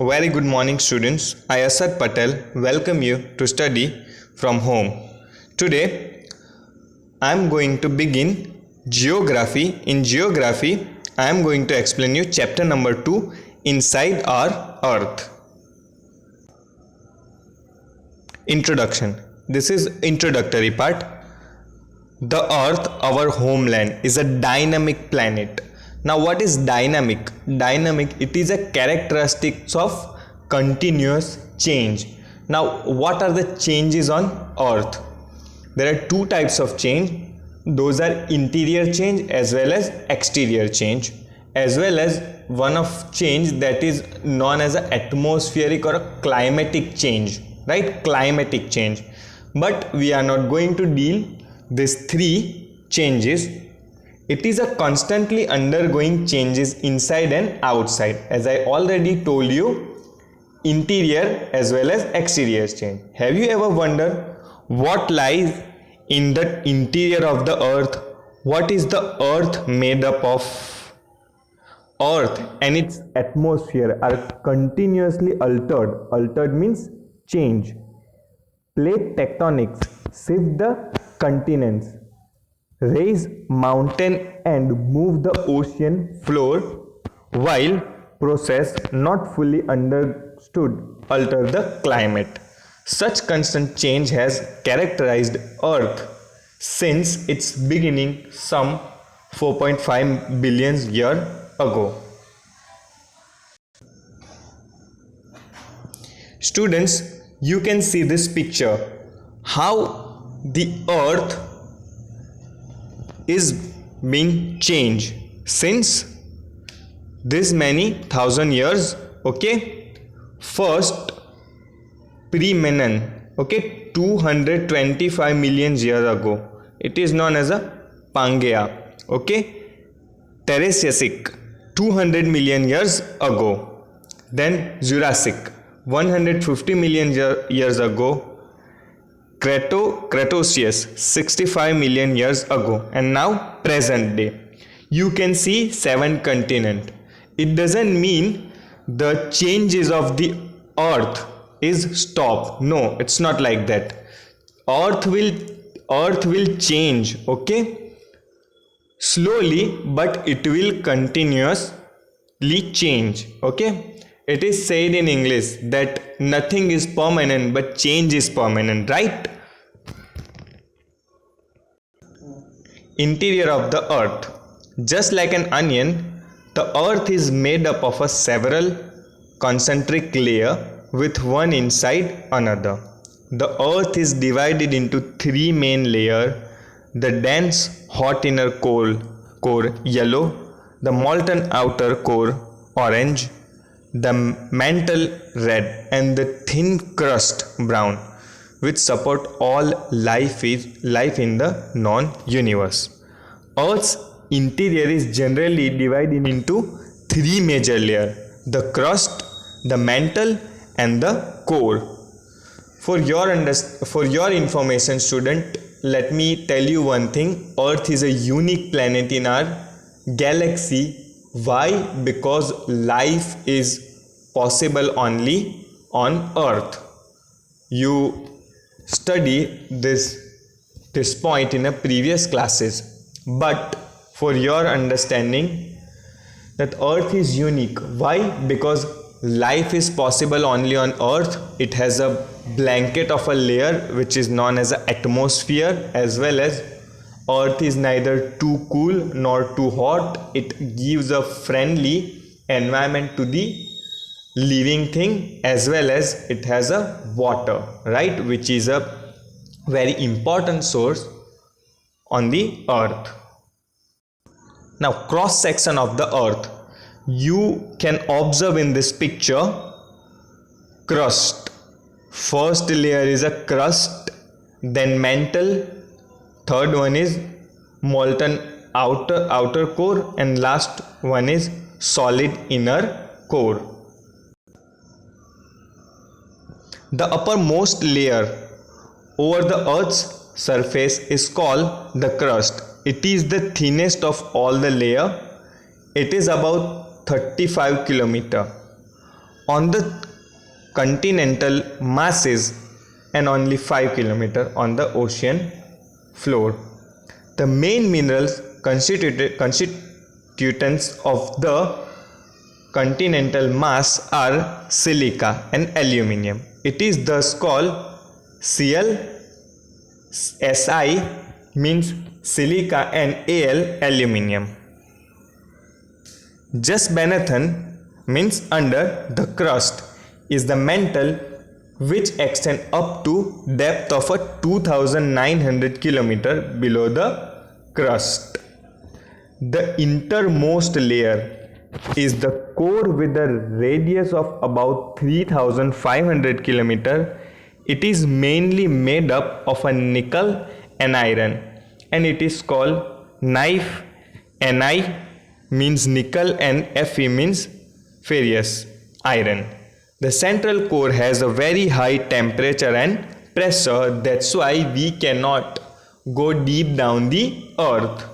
Very good morning, students. I, Asad Patel, welcome you to study from home. Today, I am going to begin geography. In geography, I am going to explain you chapter number 2, Inside Our Earth. Introduction. This is introductory part. The Earth, our homeland, is a dynamic planet. Now, what is dynamic? Dynamic, it is a characteristics of continuous change. Now, what are the changes on Earth? There are two types of change. Those are interior change as well as exterior change, as well as one of change that is known as an atmospheric or a climatic change, right? Climatic change. But we are not going to deal these three changes. It is a constantly undergoing changes inside and outside. As I already told you, interior as well as exterior change. Have you ever wondered what lies in the interior of the earth? What is the earth made up of? Earth and its atmosphere are continuously altered. Altered means change. Plate tectonics shift the continents, raise mountain and move the ocean floor, while process not fully understood alter the climate. Such constant change has characterized Earth since its beginning some 4.5 billion years ago. Students, you can see this picture how the earth is being changed since this many thousand years. Okay, first pre-Menon, okay, 225 million years ago, it is known as a Pangea. Okay, Teresiasic 200 million years ago, then Jurassic 150 million years ago, Cretaceous 65 million years ago, and now present day. You can see 7 continents. It doesn't mean the changes of the earth is stopped. No, it's not like that. Earth will change, okay? Slowly, but it will continuously change, okay? It is said in English that nothing is permanent but change is permanent, right? Interior of the earth. Just like an onion, the earth is made up of a several concentric layer with one inside another. The earth is divided into 3 main layers: the dense hot inner core yellow, the molten outer core orange, the mantle red, and the thin crust brown, which support all life in the non-universe. Earth's interior is generally divided into 3 major layers: the crust, the mantle, and the core. For your information, student, let me tell you one thing. Earth is a unique planet in our galaxy. Why? Because life is possible only on Earth. You study this point in a previous classes, but for your understanding that earth is unique. Why? Because life is possible only on earth. It has a blanket of a layer which is known as an atmosphere, as well as earth is neither too cool nor too hot. It gives a friendly environment to the living thing, as well as it has a water, right, which is a very important source on the earth. Now, cross section of the earth, you can observe in this picture crust. First layer is a crust, then mantle, third one is molten outer core, and last one is solid inner core. The uppermost layer over the earth's surface is called the crust. It is the thinnest of all the layer. It is about 35 kilometer. on the continental masses and only 5 kilometers on the ocean floor. The main minerals constituents of the continental mass are silica and aluminium. It is thus called Cl. Si means silica and Al aluminium. Just beneath means under the crust is the mantle which extend up to depth of a 2900 kilometer below the crust. The innermost layer is the core with a radius of about 3500 kilometer. It is mainly made up of a nickel and iron, and it is called knife. Ni means nickel and Fe means ferrous iron. The central core has a very high temperature and pressure. That's why we cannot go deep down the earth.